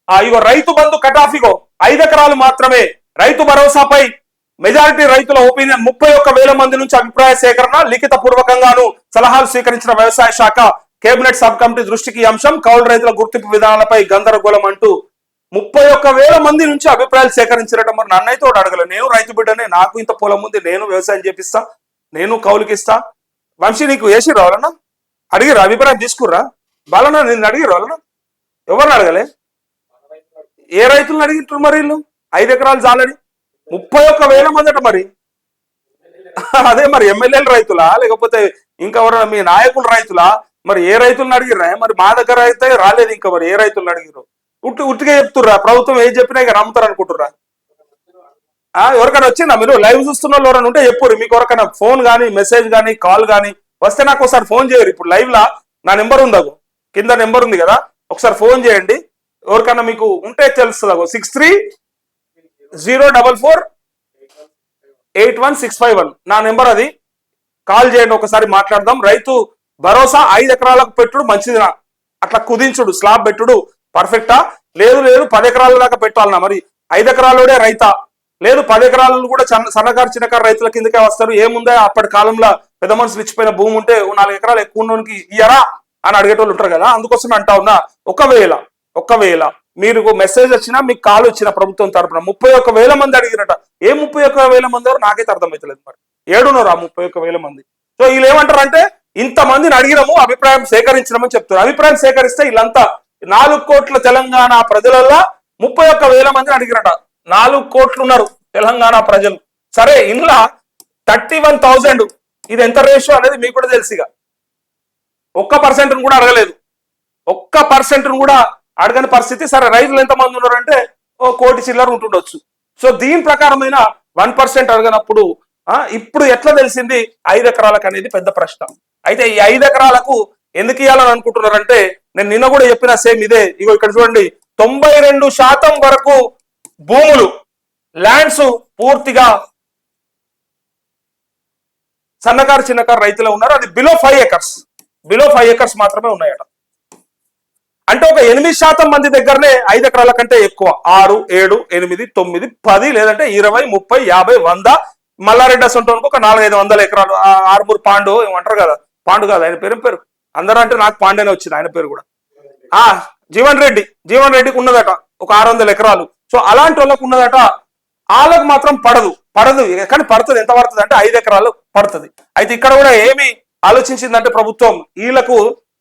ఇగో Rythu Bandhu cutoff ఇగో 5 ఎకరాలు మాత్రమే. రైతు భరోసాపై మెజారిటీ రైతుల ఒపీనియన్. 31,000 మంది నుంచి అభిప్రాయ సేకరణ, లిఖిత పూర్వకంగాను సలహాలు స్వీకరించిన వ్యవసాయ శాఖ. కేబినెట్ సబ్ కమిటీ దృష్టికి ఈ అంశం. కౌలు రైతుల గుర్తింపు విధానాలపై గందరగోళం అంటూ 31,000 మంది నుంచి అభిప్రాయాలు సేకరించినట్టు. మరి నన్నైతే ఒకటి అడగలేదు. నేను రైతు బిడ్డనే, నాకు ఇంత పొలం ఉంది, నేను వ్యవసాయం చేపిస్తా, నేను కౌలుకి ఇస్తా. వంశీ నీకు వేసి రావాలన్నా అడిగిరా? అభిప్రాయం తీసుకుర్రా? బాలన్నా నిన్ను అడిగిరు వాళ్ళన్నా? ఎవరిని అడగలే? ఏ రైతులను అడిగింటారు మరి వీళ్ళు? 5 ఎకరాలు చాలని 31,000 మంది అట. మరి అదే మరి ఎమ్మెల్యేలు రైతులా లేకపోతే ఇంకెవరైనా మీ నాయకులు రైతులా? మరి ఏ రైతులను అడిగిరా? మరి మా దగ్గర అయితే రాలేదు ఇంకా. మరి ఏ రైతులను అడిగిరు? ఉట్టిగా చెప్తుర్రా? ప్రభుత్వం ఏం చెప్పినా ఇక నమ్ముతారు అనుకుంటుర్రా? ఎవరికైనా వచ్చిందా? మీరు లైవ్ చూస్తున్న వాళ్ళు ఎవరైనా ఉంటే చెప్పుర్రు. మీకు ఎవరికైనా ఫోన్ కానీ మెసేజ్ కానీ కాల్ కానీ వస్తే నాకు ఒకసారి ఫోన్ చేయరు. ఇప్పుడు లైవ్ లా నా నెంబర్ ఉంది, కింద నెంబర్ ఉంది కదా, ఒకసారి ఫోన్ చేయండి. ఎవరికైనా మీకు ఉంటే తెలుస్తుంది. 6304481651 నా నెంబర్, అది కాల్ చేయండి, ఒకసారి మాట్లాడదాం. రైతు భరోసా 5 ఎకరాలకు పెట్టుడు మంచిదినా? అట్లా కుదించుడు స్లాబ్ పెట్టుడు పర్ఫెక్టా? లేదు 10 ఎకరాల దాకా పెట్టాలన్నా? మరి 5 ఎకరాలలోనే రైతా? లేదు 10 ఎకరాలు కూడా సన్నకారు చిన్నకారు రైతుల కిందకే వస్తారు. ఏముందా అప్పటి కాలంలో పెద్ద మనుషులు ఇచ్చిపోయిన భూమి ఉంటే 4 ఎకరాలు ఎక్కువ ఉన్నోనికి ఇయ్యరా అని అడిగేటోళ్ళు ఉంటారు కదా. అందుకోసం అంటా ఉన్నా, ఒకవేళ మీరు మెసేజ్ వచ్చినా, మీకు కాల్ వచ్చిన ప్రభుత్వం తరపున 31,000 మంది అడిగిరట. ఏ 31,000 మంది ఎవరు నాకైతే అర్థమవుతలేదు. మరి ఏడున్నారు ఆ 31,000 మంది? సో వీళ్ళు ఏమంటారు అంటే, ఇంతమందిని అడిగినాము, అభిప్రాయం సేకరించినామని చెప్తారు. అభిప్రాయం సేకరిస్తే వీళ్ళంతా 4 కోట్ల తెలంగాణ ప్రజలల్లో 31,000 మందిని అడిగిరట. 4 కోట్లు ఉన్నారు తెలంగాణ ప్రజలు. సరే, ఇంట్లో 31,000 ఇది ఎంత రేషియో అనేది మీకు కూడా తెలుసుగా. 1% కూడా అడగలేదు, 1% కూడా అడగని పరిస్థితి. సరే, రైతులు ఎంతమంది ఉన్నారంటే 1 కోటి చిల్లర ఉంటుండొచ్చు. సో దీని ప్రకారమైన 1% అడగనప్పుడు ఇప్పుడు ఎట్లా తెలిసింది 5 ఎకరాలకు అనేది పెద్ద ప్రశ్న. అయితే ఈ 5 ఎకరాలకు ఎందుకు ఇవ్వాలని అనుకుంటున్నారంటే, నేను నిన్న కూడా చెప్పిన సేమ్ ఇదే. ఇగో ఇక్కడ చూడండి, 92% వరకు భూములు ల్యాండ్స్ పూర్తిగా సన్నకారు చిన్నకారు రైతులు ఉన్నారు. అది బిలో 5 ఎకర్స్ మాత్రమే ఉన్నాయట. అంటే ఒక 8% మంది దగ్గరనే 5 ఎకరాల కంటే ఎక్కువ. 6, 7, 8, 9, 10 లేదంటే 20, 30, 50, 100. మల్లారెడ్డి అసంటోనికి ఒక 400-500 ఎకరాలు. ఆర్మూర్ పాండు ఏమంటారు కదా, పాండు కాదు ఆయన పేరు అందరూ అంటే నాకు పాండేనే వచ్చింది ఆయన పేరు కూడా. జీవన్ రెడ్డికి ఉన్నదట ఒక 600 ఎకరాలు. సో అలాంటి వాళ్ళకు ఉన్నదట. వాళ్ళకు మాత్రం పడదు, కానీ పడుతుంది. ఎంత పడుతుంది అంటే 5 ఎకరాలు పడుతుంది. అయితే ఇక్కడ కూడా ఏమి ఆలోచించిందంటే ప్రభుత్వం, వీళ్ళకు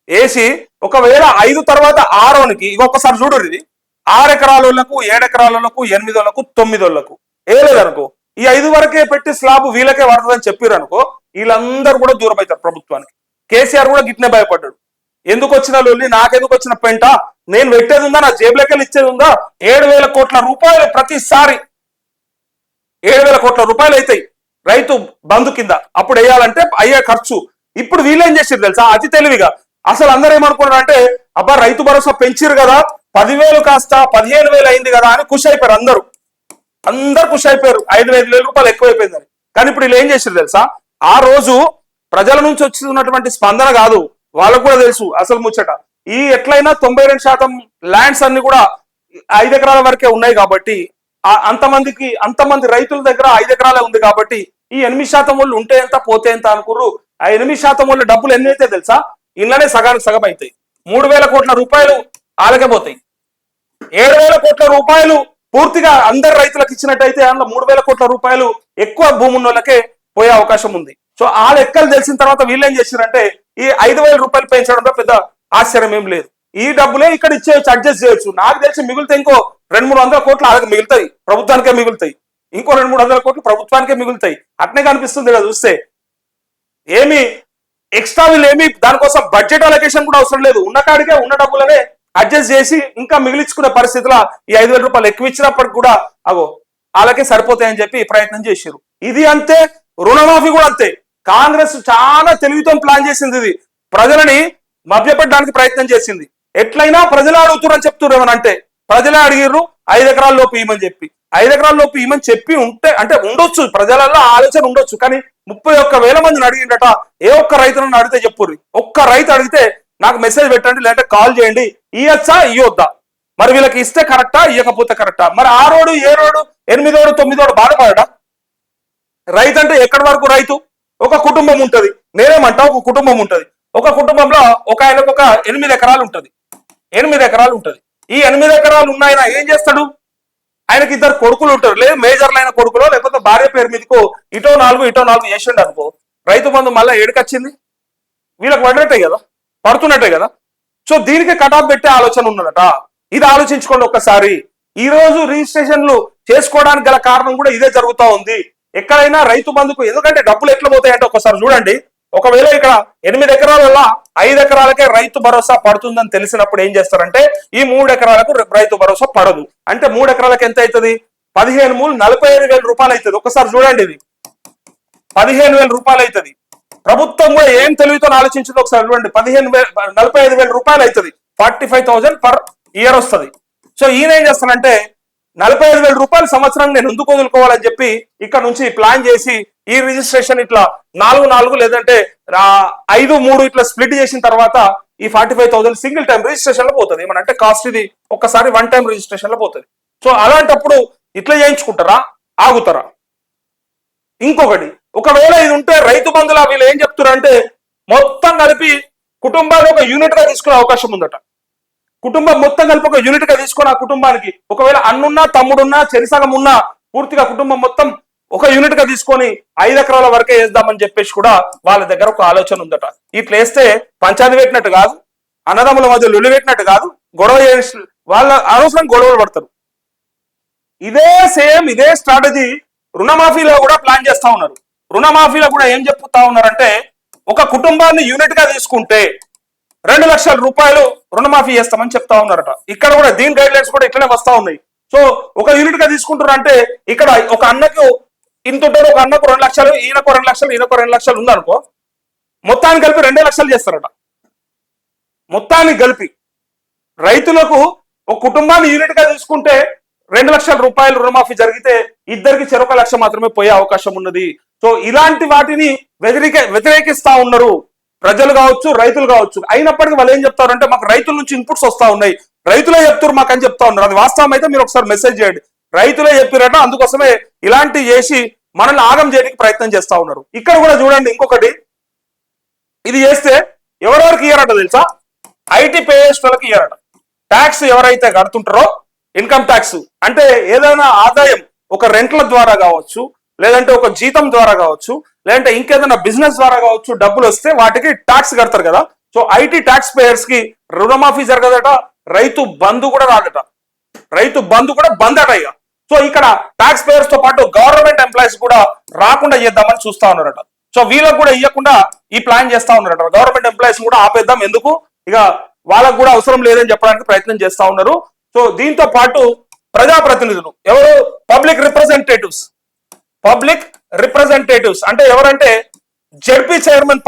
వేసి ఒకవేళ 5 తర్వాత 6కి ఇంకొకసారి చూడు, ఇది 6 ఎకరాలకు 7 ఎకరాలకు 8 వాళ్ళకు 9 వాళ్ళకు వేయలేదనుకో, ఈ 5 వరకే పెట్టి స్లాబ్ వీళ్ళకే పడుతుందని చెప్పారు అనుకో, వీళ్ళందరూ కూడా దూరం అవుతారు ప్రభుత్వానికి. కేసీఆర్ కూడా గిట్నే భయపడ్డాడు. ఎందుకు వచ్చిన లొల్లి, నాకెందుకు వచ్చిన పెంట, నేను పెట్టేది ఉందా, నా జేబులకెళ్ళి ఇచ్చేది ఉందా? 7,000 కోట్ల రూపాయలు ప్రతిసారి 7,000 కోట్ల రూపాయలు అవుతాయి రైతు బంధు కింద. అప్పుడు వేయాలంటే అయ్యే ఖర్చు. ఇప్పుడు వీళ్ళేం చేసారు తెలుసా, అతి తెలివిగా. అసలు అందరూ ఏమనుకున్నారు అంటే, అబ్బా రైతు భరోసా పెంచిరు కదా, 10,000 కాస్త 15,000 అయింది కదా అని ఖుషి అయిపోయారు. అందరు ఖుషి అయిపోయారు, 5,000 రూపాయలు ఎక్కువైపోయిందని. కానీ ఇప్పుడు వీళ్ళు ఏం చేసారు తెలుసా, ఆ రోజు ప్రజల నుంచి వచ్చినటువంటి స్పందన కాదు, వాళ్ళకు కూడా తెలుసు అసలు ముచ్చట. ఈ ఎట్లయినా 92% ల్యాండ్స్ అన్ని కూడా 5 ఎకరాల వరకే ఉన్నాయి కాబట్టి, అంతమంది రైతుల దగ్గర 5 ఎకరాలే ఉంది కాబట్టి, ఈ 8% వాళ్ళు ఉంటే ఎంత పోతే ఎంత అనుకుర్రు. ఆ 8% వాళ్ళ డబ్బులు ఎన్ని అయితే తెలుసా, ఇళ్ళనే సగానికి సగం అవుతాయి. 3,000 కోట్ల రూపాయలు ఆలకే పోతాయి. 7,000 కోట్ల రూపాయలు పూర్తిగా అందరు రైతులకు ఇచ్చినట్టయితే అందులో 3,000 కోట్ల రూపాయలు ఎక్కువ భూమి ఉన్న వాళ్ళకే పోయే అవకాశం ఉంది. సో ఆ లెక్కలు తెలిసిన తర్వాత వీళ్ళు ఏం చేశారంటే, ఈ 5,000 రూపాయలు పెంచడంలో పెద్ద ఆశ్చర్యం ఏం లేదు. ఈ డబ్బులే ఇక్కడ ఇచ్చేయచ్చు, అడ్జస్ట్ చేయొచ్చు. నాకు తెలిసి మిగిలితే ఇంకో 200-300 కోట్లు అలాగే మిగులుతాయి, ప్రభుత్వానికే మిగులుతాయి. ఇంకో 200-300 కోట్లు ప్రభుత్వానికే మిగులుతాయి. అట్నే కనిపిస్తుంది కదా చూస్తే. ఏమి ఎక్స్ట్రా వీళ్ళు ఏమి దానికోసం బడ్జెట్ అలొకేషన్ కూడా అవసరం లేదు. ఉన్న కాడికే ఉన్న డబ్బులనే అడ్జస్ట్ చేసి ఇంకా మిగిలించుకునే పరిస్థితిలో ఈ 5,000 రూపాయలు ఎక్కువ ఇచ్చినప్పటికి కూడా వాళ్ళకే సరిపోతాయని చెప్పి ప్రయత్నం చేశారు. ఇది అంతే, రుణమాఫీ కూడా అంతే. కాంగ్రెస్ చాలా తెలివితో ప్లాన్ చేసింది. ఇది ప్రజలని మభ్యపెట్టడానికి ప్రయత్నం చేసింది. ఎట్లయినా ప్రజలు అడుగుతున్నారు చెప్తున్నారు. ఏమనంటే ప్రజలే అడిగిర్రు 5 ఎకరాల లోపు ఇవ్వమని చెప్పి. 5 ఎకరాల లోపు ఇవ్వమని చెప్పి ఉంటే అంటే ఉండొచ్చు, ప్రజలలో ఆలోచన ఉండొచ్చు. కానీ 31,000 మందిని అడిగిండట. ఏ ఒక్క రైతులను అడిగితే చెప్పుర్రి. ఒక్క రైతు అడిగితే నాకు మెసేజ్ పెట్టండి, లేదంటే కాల్ చేయండి, ఇయ్యొచ్చా ఇయ్యొద్దా. మరి వీళ్ళకి ఇస్తే కరెక్టా, ఇవ్వకపోతే కరెక్టా? మరి 6 7 8 9 బాధపడడా? రైతు అంటే ఎక్కడి వరకు రైతు? ఒక కుటుంబం ఉంటది. నేనేమంటా, ఒక కుటుంబం ఉంటది. ఒక కుటుంబంలో ఒక ఆయనకు ఒక 8 ఎకరాలు ఉంటది. 8 ఎకరాలు ఉంటది. ఈ 8 ఎకరాలు ఉన్నాయన ఏం చేస్తాడు? ఆయనకి 2 కొడుకులు ఉంటారు. లేదు మేజర్లైన కొడుకులో లేకపోతే భార్య పేరు మీదకో ఇటో 4 చేసిండు అనుకో, రైతు బంధు మళ్ళీ ఏడుకొచ్చింది, వీళ్ళకి పడినట్టే కదా, పడుతున్నట్టే కదా. సో దీనికి కటాఫ్ పెట్టే ఆలోచన ఉన్నదట. ఇది ఆలోచించుకోండి ఒక్కసారి. ఈ రోజు రిజిస్ట్రేషన్లు చేసుకోవడానికి గల కారణం కూడా ఇదే జరుగుతూ ఉంది. ఎక్కడైనా రైతు బంధుకు ఎందుకంటే డబ్బులు ఎట్లా పోతాయంటే ఒక్కసారి చూడండి. ఒకవేళ ఇక్కడ 8 ఎకరాల 5 ఎకరాలకే రైతు భరోసా పడుతుందని తెలిసినప్పుడు ఏం చేస్తారంటే ఈ 3 ఎకరాలకు రైతు భరోసా పడదు. అంటే 3 ఎకరాలకు ఎంత అవుతుంది? 15 మూలు 45,000 రూపాయలు అవుతుంది. ఒక్కసారి చూడండి, ఇది 15,000 రూపాయలు అవుతుంది. ప్రభుత్వం కూడా ఏం తెలివితో ఆలోచించింది ఒకసారి చూడండి. 45,000 రూపాయలు అవుతుంది. 45,000 పర్ ఇయర్ వస్తుంది. సో ఈయన ఏం చేస్తానంటే 45,000 రూపాయలు సంవత్సరానికి నేను ఎందుకు వదులుకోవాలని చెప్పి ఇక్కడ నుంచి ప్లాన్ చేసి ఈ రిజిస్ట్రేషన్ ఇట్లా 4 లేదంటే 5-3 ఇట్లా స్ప్లిట్ చేసిన తర్వాత ఈ 45,000 సింగిల్ టైం రిజిస్ట్రేషన్ లో పోతుంది. ఏమనంటే కాస్ట్ ఇది ఒక్కసారి 1 టైం రిజిస్ట్రేషన్ లో పోతుంది. సో అలాంటప్పుడు ఇట్లా చేయించుకుంటారా, ఆగుతారా? ఇంకొకటి, ఒకవేళ ఇది ఉంటే రైతు బంధులా వీళ్ళు ఏం చెప్తారంటే మొత్తం కలిపి కుటుంబాన్ని ఒక యూనిట్ గా తీసుకునే అవకాశం ఉందట. కుటుంబం మొత్తం కలిపి ఒక యూనిట్ గా తీసుకుని ఆ కుటుంబానికి ఒకవేళ అన్నున్నా తమ్ముడున్నా చెరిసగం ఉన్నా పూర్తిగా కుటుంబం మొత్తం ఒక యూనిట్ గా తీసుకొని 5 ఎకరాల వరకే వేద్దామని చెప్పేసి కూడా వాళ్ళ దగ్గర ఒక ఆలోచన ఉందట. ఇట్లా వేస్తే పంచాయతీ పెట్టినట్టు కాదు, అన్నదమ్ముల మధ్య లొల్లి పెట్టినట్టు కాదు, గొడవ చేసి వాళ్ళ అనవసరం గొడవలు పడతారు. ఇదే స్ట్రాటజీ రుణమాఫీలో కూడా ప్లాన్ చేస్తా ఉన్నారు. రుణమాఫీలో కూడా ఏం చెప్తా ఉన్నారంటే ఒక కుటుంబాన్ని యూనిట్ గా తీసుకుంటే 2 లక్షల రూపాయలు రుణమాఫీ చేస్తామని చెప్తా ఉన్నారట. ఇక్కడ కూడా దీని గైడ్ లైన్స్ కూడా ఇట్లనే వస్తా ఉన్నాయి. సో ఒక యూనిట్ గా తీసుకుంటారు అంటే ఇక్కడ ఒక అన్నకు ఇంత ఉంటాడు, ఒక అన్నకు 2 లక్షలు, ఈయనకు 2 లక్షలు, ఈయనకు 2 లక్షలు ఉందనుకో, మొత్తాన్ని కలిపి 2 లక్షలు చేస్తారట. మొత్తాన్ని కలిపి రైతులకు ఒక కుటుంబాన్ని యూనిట్ గా తీసుకుంటే 2 లక్షల రూపాయలు రుణమాఫీ జరిగితే ఇద్దరికి చెరొక 1 లక్ష మాత్రమే పోయే అవకాశం ఉన్నది. సో ఇలాంటి వాటిని వ్యతిరేకిస్తా ఉన్నారు ప్రజలు కావచ్చు, రైతులు కావచ్చు. అయినప్పటికీ వాళ్ళు ఏం చెప్తారంటే మాకు రైతుల నుంచి ఇన్పుట్స్ వస్తా ఉన్నాయి, రైతులే చెప్తారు మాకు అని చెప్తా ఉన్నారు. అది వాస్తవం అయితే మీరు ఒకసారి మెసేజ్ చేయండి. రైతులే చెప్పారట, అందుకోసమే ఇలాంటి చేసి మనల్ని ఆగం చేయడానికి ప్రయత్నం చేస్తా ఉన్నారు. ఇక్కడ కూడా చూడండి ఇంకొకటి, ఇది చేస్తే ఎవరెవరికి ఇయ్యారట తెలుసా? ఐటీ పేయర్స్ వాళ్ళకి ఇయ్యారట. ట్యాక్స్ ఎవరైతే కడుతుంటారో ఇన్కమ్ ట్యాక్స్ అంటే ఏదైనా ఆదాయం ఒక రెంట్ల ద్వారా కావచ్చు, లేదంటే ఒక జీతం ద్వారా కావచ్చు, లేదంటే ఇంకేదైనా బిజినెస్ ద్వారా కావచ్చు, డబ్బులు వస్తే వాటికి ట్యాక్స్ కడతారు కదా. సో ఐటీ ట్యాక్స్ పేయర్స్ కి రుణమాఫీ జరగదట, రైతు బంధు కూడా రాదట, రైతు బంధు కూడా బంద్ అట. ఇక సో ఇక్కడ ట్యాక్స్ పేయర్స్ తో పాటు గవర్నమెంట్ ఎంప్లాయీస్ కూడా రాకుండా చేద్దామని చూస్తా ఉన్నారట. సో వీళ్ళకు కూడా ఇవ్వకుండా ఈ ప్లాన్ చేస్తా ఉన్నారట. గవర్నమెంట్ ఎంప్లాయీస్ కూడా ఆపేద్దాం, ఎందుకు ఇక వాళ్ళకు కూడా అవసరం లేదని చెప్పడానికి ప్రయత్నం చేస్తా ఉన్నారు. సో దీంతో పాటు ప్రజాప్రతినిధులు ఎవరు? పబ్లిక్ రిప్రజెంటేటివ్స్ అంటే ఎవరంటే జడ్పీ చైర్మన్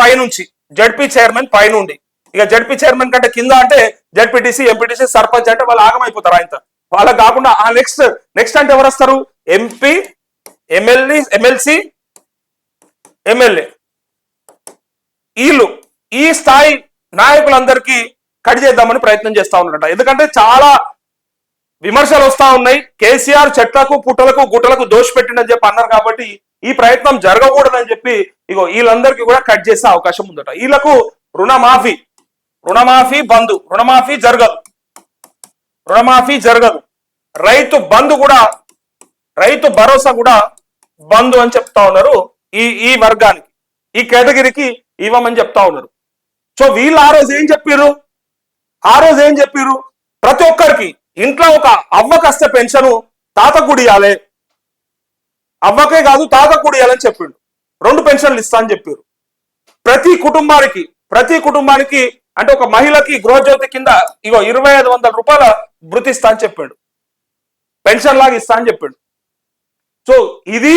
పైనుండి, ఇక జడ్పీ చైర్మన్ కంటే కింద అంటే జడ్పీటీసీ, ఎంపీటీసీ, సర్పంచ్ అంటే వాళ్ళు ఆగమైపోతారు. ఆయనతో వాళ్ళకి కాకుండా నెక్స్ట్ అంటే ఎవరు వస్తారు? MP, MLC, MLA. వీళ్ళు ఈ స్థాయి నాయకులందరికీ కట్ చేద్దామని ప్రయత్నం చేస్తా ఉన్నారట. ఎందుకంటే చాలా విమర్శలు వస్తా ఉన్నాయి. కేసీఆర్ చెట్లకు, పుట్టలకు, గుట్టలకు దోషి పెట్టిండని చెప్పి అన్నారు. కాబట్టి ఈ ప్రయత్నం జరగకూడదని చెప్పి ఇగో వీళ్ళందరికీ కూడా కట్ చేసే అవకాశం ఉందట. వీళ్ళకు రుణమాఫీ బంధు, రుణమాఫీ జరగదు, రైతు బంధు కూడా, రైతు భరోసా కూడా బంధు అని చెప్తా ఉన్నారు. ఈ వర్గానికి, ఈ కేటగిరీకి ఇవ్వమని చెప్తా ఉన్నారు. సో వీళ్ళు ఆ రోజు ఏం చెప్పారు? ప్రతి ఒక్కరికి ఇంట్లో ఒక అవ్వకస్తే పెన్షన్ తాతకు కూడా ఇవ్వాలి, అవ్వకే కాదు తాతకు కూడా ఇవ్వాలని చెప్పిండు. 2 పెన్షన్లు ఇస్తా అని చెప్పారు. ప్రతి కుటుంబానికి అంటే ఒక మహిళకి గృహజ్యోతి కింద ఇగో 2,500 రూపాయల భృతి ఇస్తా అని చెప్పాడు, పెన్షన్ లాగా ఇస్తా అని చెప్పాడు. సో ఇది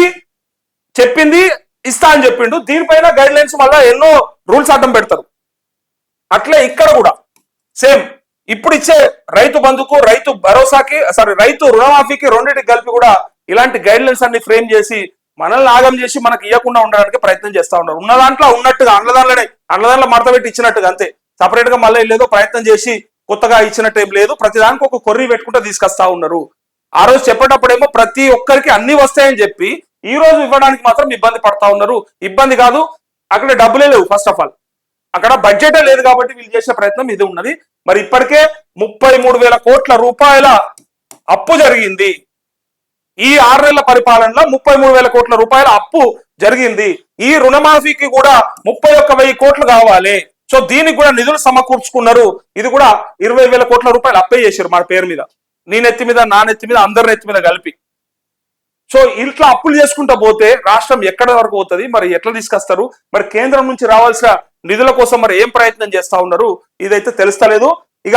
చెప్పింది ఇస్తా అని చెప్పిండు. దీనిపైన గైడ్ లైన్స్ వల్ల ఎన్నో రూల్స్ అడ్డం పెడతారు. అట్లే ఇక్కడ కూడా సేమ్ ఇప్పుడు ఇచ్చే రైతు బంధుకు, రైతు భరోసాకి, రైతు రుణమాఫీకి రెండింటికి కలిపి కూడా ఇలాంటి గైడ్ లైన్స్ అన్ని ఫ్రేమ్ చేసి మనల్ని ఆగం చేసి మనకి ఇవ్వకుండా ఉండడానికి ప్రయత్నం చేస్తా ఉన్నారు. ఉన్న దాంట్లో ఉన్నట్టుగా అండ్లదాంట్లో మడత పెట్టి ఇచ్చినట్టుగా అంతే, సపరేట్ గా మళ్ళీ లేదో ప్రయత్నం చేసి కొత్తగా ఇచ్చినట్టు ఏం లేదు, ప్రతిదానికి ఒక కొర్రీ పెట్టుకుంటూ తీసుకొస్తా ఉన్నారు. ఆ రోజు చెప్పేటప్పుడేమో ప్రతి ఒక్కరికి అన్ని వస్తాయని చెప్పి ఈ రోజు ఇవ్వడానికి మాత్రం ఇబ్బంది పడతా ఉన్నారు. ఇబ్బంది కాదు, అక్కడ డబ్బులే లేవు. ఫస్ట్ ఆఫ్ ఆల్ అక్కడ బడ్జెటే లేదు కాబట్టి వీళ్ళు చేసే ప్రయత్నం ఇది ఉన్నది. మరి ఇప్పటికే 33,000 కోట్ల రూపాయల అప్పు జరిగింది. ఈ 6 నెలల పరిపాలనలో 33,000 కోట్ల రూపాయల అప్పు జరిగింది. ఈ రుణమాఫీకి కూడా 31,000 కోట్లు కావాలి. సో దీనికి కూడా నిధులు సమకూర్చుకున్నారు. ఇది కూడా 20,000 కోట్ల రూపాయలు అప్పే చేశారు మన పేరు మీద, నీ నెత్తి మీద, నా నెత్తి మీద, అందరి నెత్తి మీద కలిపి. సో ఇట్లా అప్పులు చేసుకుంటా పోతే రాష్ట్రం ఎక్కడ వరకు పోతుంది, మరి ఎట్లా తీసుకొస్తారు, మరి కేంద్రం నుంచి రావాల్సిన నిధుల కోసం మరి ఏం ప్రయత్నం చేస్తా ఉన్నారు, ఇదైతే తెలుస్తలేదు. ఇక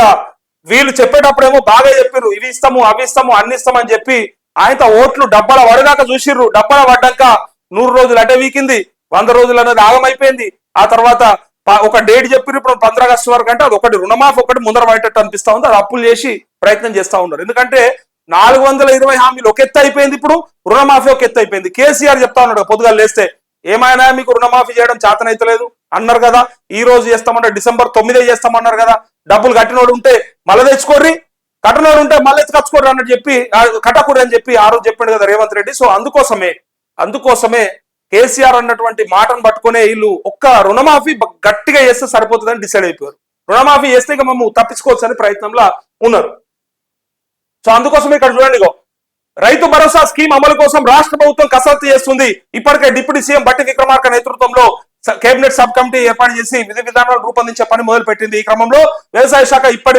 వీళ్ళు చెప్పేటప్పుడేమో బాగా చెప్పారు, ఇవి ఇస్తాము అవి ఇస్తాము అన్ని ఇస్తామని చెప్పి ఆయనతో ఓట్లు డబ్బాల పడదాకా చూసిర్రు. డబ్బాల పడ్డాక 100 రోజులు అటే వీకింది, 100 రోజులు అనేది ఆగమైపోయింది. ఆ తర్వాత ఒక డేట్ చెప్పారు, ఇప్పుడు 15 ఆగస్టు వరకు అంటే అది ఒకటి రుణమాఫీ ఒకటి ముందర పడేటట్టు అనిపిస్తా ఉంది. అది అప్పులు చేసి ప్రయత్నం చేస్తా ఉన్నారు. ఎందుకంటే 420 హామీలు ఒక ఎత్తు అయిపోయింది, ఇప్పుడు రుణమాఫీ ఒక ఎత్తు అయిపోయింది. కేసీఆర్ చెప్తా ఉన్నాడు పొద్దుగాలు లేస్తే, ఏమైనా మీకు రుణమాఫీ చేయడం చేతనైతలేదు అన్నారు కదా, ఈ రోజు చేస్తామన్నారు, December 9 చేస్తామన్నారు కదా, డబ్బులు కట్టినోడు ఉంటే మళ్ళీ తెచ్చుకోర్రి, కట్టనోడు ఉంటే మళ్ళీ కచ్చుకోర్రి అన్నట్టు చెప్పి కట్టకూడదు అని చెప్పి ఆ రోజు చెప్పాడు కదా రేవంత్ రెడ్డి. సో అందుకోసమే కేసీఆర్ అన్నటువంటి మాటను పట్టుకునే వీళ్ళు ఒక్క రుణమాఫీ గట్టిగా చేస్తే సరిపోతుందని డిసైడ్ అయిపోయారు. రుణమాఫీ చేస్తే ఇక మేము తప్పించుకోవచ్చు అనే ప్రయత్నంలో ఉన్నారు. సో అందుకోసం ఇక్కడ చూడండి, రైతు భరోసా స్కీమ్ అమలు కోసం రాష్ట్ర ప్రభుత్వం కసరత్తు చేస్తుంది. ఇప్పటికే డిప్యూటీ సీఎం బట్టి విక్రమార్క నేతృత్వంలో కేబినెట్ సబ్ కమిటీ ఏర్పాటు చేసి విధి విధానాలు రూపొందించే పని మొదలు పెట్టింది. ఈ క్రమంలో వ్యవసాయ శాఖ ఇప్పటి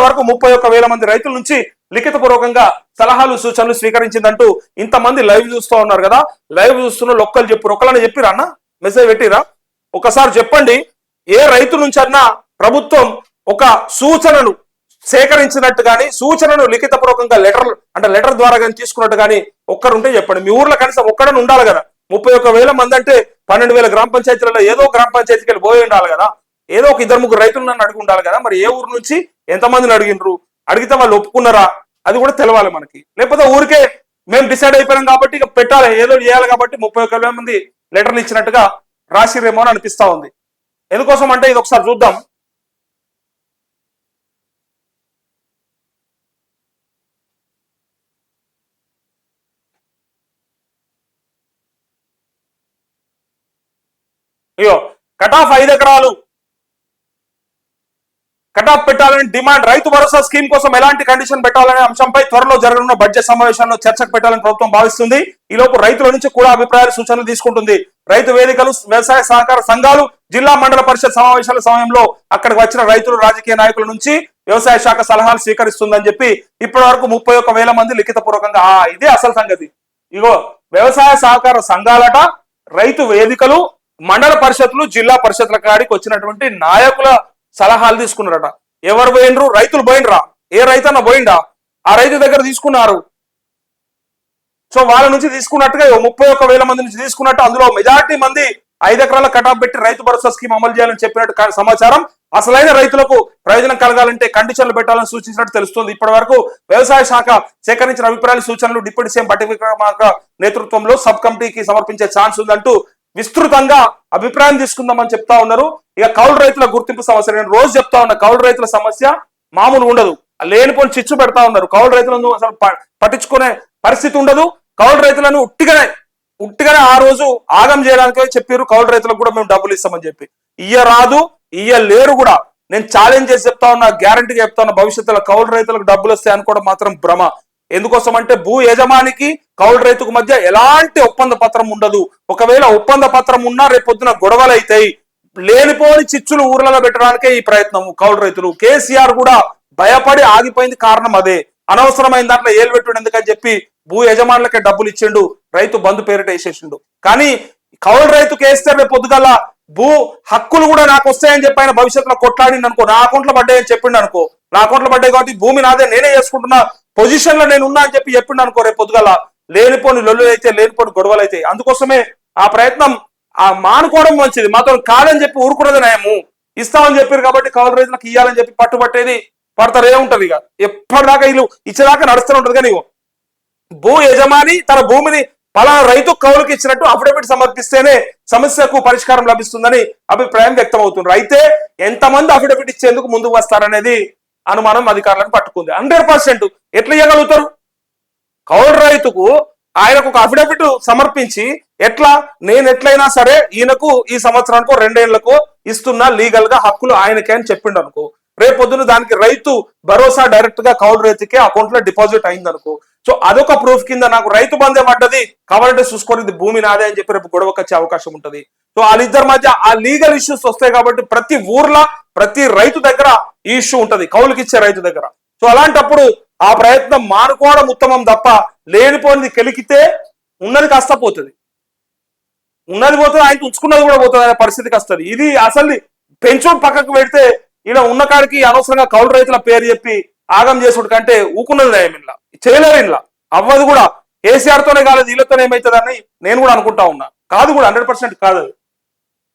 వరకు 31,000 మంది రైతుల నుంచి లిఖిత పూర్వకంగా సలహాలు సూచనలు స్వీకరించిందంటూ ఇంతమంది లైవ్ చూస్తూ ఉన్నారు కదా. లైవ్ చూస్తున్న ఒక్కరు చెప్పారు, ఒక్కలని చెప్పిరా అన్న, మెసేజ్ పెట్టిరా, ఒకసారి చెప్పండి. ఏ రైతు నుంచి అన్నా ప్రభుత్వం ఒక సూచనను సేకరించినట్టు కానీ, సూచనను లిఖిత పూర్వకంగా లెటర్ ద్వారా కానీ తీసుకున్నట్టు కానీ ఒక్కరుంటే చెప్పండి. మీ ఊర్లో కనీసం ఒక్కడని ఉండాలి కదా. 31,000 మంది అంటే 12,000 గ్రామ పంచాయతీలలో ఏదో గ్రామ పంచాయతీకి వెళ్ళి పోయి ఉండాలి కదా, ఏదో ఒక 2-3 రైతులు నన్ను అడిగి ఉండాలి కదా. మరి ఏ ఊరు నుంచి ఎంతమందిని అడిగినరు, అడిగితే వాళ్ళు ఒప్పుకున్నారా, అది కూడా తెలవాలి మనకి. లేకపోతే ఊరికే మేము డిసైడ్ అయిపోయాం కాబట్టి ఇక పెట్టాలి, ఏదో చేయాలి కాబట్టి 31,000 మంది లెటర్లు ఇచ్చినట్టుగా రాసిరేమో అని అనిపిస్తా ఉంది. ఎందుకోసం అంటే ఇది ఒకసారి చూద్దాం. అయ్యో, కటాఫ్ 5 ఎకరాలు కటాఫ్ పెట్టాలని డిమాండ్. రైతు భరోసా స్కీమ్ కోసం ఎలాంటి కండిషన్ పెట్టాలనే అంశంపై త్వరలో జరగనున్న బడ్జెట్ సమావేశంలో చర్చకు పెట్టాలని ప్రభుత్వం భావిస్తుంది. ఈలోపు రైతుల నుంచి కూడా అభిప్రాయాలు సూచనలు తీసుకుంటుంది. రైతు వేదికలు, వ్యవసాయ సహకార సంఘాలు, జిల్లా మండల పరిషత్ సమావేశాల సమయంలో అక్కడికి వచ్చిన రైతులు, రాజకీయ నాయకుల నుంచి వ్యవసాయ శాఖ సలహాలు స్వీకరిస్తుందని చెప్పి ఇప్పటి వరకు 31,000 మంది లిఖిత పూర్వకంగా. ఇదే అసలు సంగతి. ఇగో వ్యవసాయ సహకార సంఘాలట, రైతు వేదికలు, మండల పరిషత్లు, జిల్లా పరిషత్ల కాడికి వచ్చినటువంటి నాయకుల సలహాలు తీసుకున్నారట. ఎవరు పోయినరు? రైతులు పోయినరా? ఏ రైతన్న పోయిండా? ఆ రైతు దగ్గర తీసుకున్నారు. సో వాళ్ళ నుంచి తీసుకున్నట్టుగా 31,000 మంది నుంచి తీసుకున్నట్టు, అందులో మెజారిటీ మంది 5 ఎకరాల కటాఫ్ పెట్టి రైతు భరోసా స్కీమ్ అమలు చేయాలని చెప్పినట్టు సమాచారం. అసలైన రైతులకు ప్రయోజనం కలగాలంటే కండిషన్లు పెట్టాలని సూచించినట్టు తెలుస్తోంది. ఇప్పటి వరకు వ్యవసాయ శాఖ సేకరించిన అభిప్రాయాలు, సూచనలు డిప్యూటీ సీఎం బట్టి విక్రమార్క నేతృత్వంలో సబ్ కమిటీకి సమర్పించే ఛాన్స్ ఉందంటూ విస్తృతంగా అభిప్రాయం తీసుకుందామని చెప్తా ఉన్నారు. ఇక కౌలు రైతుల గుర్తింపు సమస్య, నేను రోజు చెప్తా ఉన్నా, కౌలు రైతుల సమస్య మామూలు ఉండదు. లేనిపోని చిచ్చు పెడతా ఉన్నారు. కౌలు రైతులను అసలు పట్టించుకునే పరిస్థితి ఉండదు. కౌలు రైతులను ఉట్టిగానే ఆ రోజు ఆగం చేయడానికి చెప్పారు. కౌలు రైతులకు కూడా మేము డబ్బులు ఇస్తామని చెప్పి ఇయ్యరాదు, ఇయ్యలేరు కూడా. నేను ఛాలెంజ్ చేసి చెప్తా ఉన్నా, గ్యారంటీగా చెప్తా ఉన్నా, భవిష్యత్తులో కౌలు రైతులకు డబ్బులు వస్తాయి అనుకోవడం మాత్రం భ్రమ. ఎందుకోసం అంటే భూ యజమానికి కౌలు రైతుకు మధ్య ఎలాంటి ఒప్పంద పత్రం ఉండదు. ఒకవేళ ఒప్పంద పత్రం ఉన్నా రేపొద్దున గొడవలు అవుతాయి. లేనిపోని చిచ్చులు ఊర్లలో పెట్టడానికే ఈ ప్రయత్నం కౌలు రైతులు. కేసీఆర్ కూడా భయపడి ఆగిపోయింది, కారణం అదే. అనవసరమైన దాంట్లో ఏలు పెట్టుడు ఎందుకని చెప్పి భూ యజమానులకే డబ్బులు ఇచ్చిండు, రైతు బంధు పేరిట వేసేసిండు. కానీ కౌలు రైతుకు వేస్తే రేపు పొద్దుగల భూ హక్కులు కూడా నాకు వస్తాయని చెప్పి ఆయన భవిష్యత్తులో కొట్లాడింది అనుకో, నా అకౌంట్లో పడ్డాయని చెప్పిండు అనుకో, నా అకౌంట్లో పడ్డాయి కాబట్టి భూమి నాదే, నేనే చేసుకుంటున్నా పొజిషన్ లో నేను ఉన్నా అని చెప్పి చెప్పిండు అనుకో, రేపు పొద్దుగల లేనిపోని లొల్లులు అయితే, లేనిపోని గొడవలు అయితే. అందుకోసమే ఆ ప్రయత్నం మానుకోవడం మంచిది. మాతో కాదని చెప్పి ఊరుకున్నది నయము. ఇస్తామని చెప్పారు కాబట్టి కౌలు రైతులకు ఇవ్వాలని చెప్పి పట్టుబట్టేది పడతారు ఏముంటది. ఇక ఎప్పటిదాకా వీళ్ళు ఇచ్చేదాకా నడుస్తూనే ఉంటది. కానీ భూ యజమాని తన భూమిని పలానా రైతు కౌలుకి ఇచ్చినట్టు అఫిడవిట్ సమర్పిస్తేనే సమస్యకు పరిష్కారం లభిస్తుందని అభిప్రాయం వ్యక్తం అవుతున్నారు. అయితే ఎంతమంది అఫిడవిట్ ఇచ్చేందుకు ముందుకు వస్తారనేది అనుమానం అధికారులను పట్టుకుంది. 100% ఎట్లా ఇవ్వగలుగుతారు? కౌలు రైతుకు ఆయనకు ఒక అఫిడవిట్ సమర్పించి ఎట్లా నేను ఎట్లయినా సరే ఈయనకు ఈ సంవత్సరానికో 2 ఏళ్లకో ఇస్తున్నా లీగల్ గా హక్కులు ఆయనకే అని చెప్పిండు అనుకో, రేపొద్దున దానికి రైతు భరోసా డైరెక్ట్ గా కౌలు రైతుకే అకౌంట్ లో డిపాజిట్ అయింది అనుకో, సో అదొక ప్రూఫ్ కింద నాకు రైతు బంధే పడ్డది కావాలంటే చూసుకొని ఇది భూమి నాదే అని చెప్పి రేపు గొడవకు వచ్చే అవకాశం ఉంటది. సో వాళ్ళిద్దరి మధ్య ఆ లీగల్ ఇష్యూస్ వస్తాయి కాబట్టి ప్రతి ఊర్లో ప్రతి రైతు దగ్గర ఈ ఇష్యూ ఉంటది, కౌలుకి ఇచ్చే రైతు దగ్గర. సో అలాంటప్పుడు ఆ ప్రయత్నం మానుకోవడం ఉత్తమం తప్ప లేనిపోనిది కెలికితే ఉన్నది కాస్త పోతుంది, ఉన్నది పోతుంది, ఆయన ఉంచుకున్నది కూడా పోతుంది అనే పరిస్థితికి వస్తుంది. ఇది అసలు పెంచుడు పక్కకు పెడితే ఇలా ఉన్న కాడికి అనవసరంగా కౌలు రైతుల పేరు చెప్పి ఆగం చేసుడు కంటే ఊకున్నది నయం. ఇలా చేయలేరు, ఇలా అవ్వదు కూడా. కేసీఆర్ తోనే కాలేదు, వీళ్ళతోనే ఏమవుతుందని నేను కూడా అనుకుంటా ఉన్నా. కాదు కూడా 100% కాదు.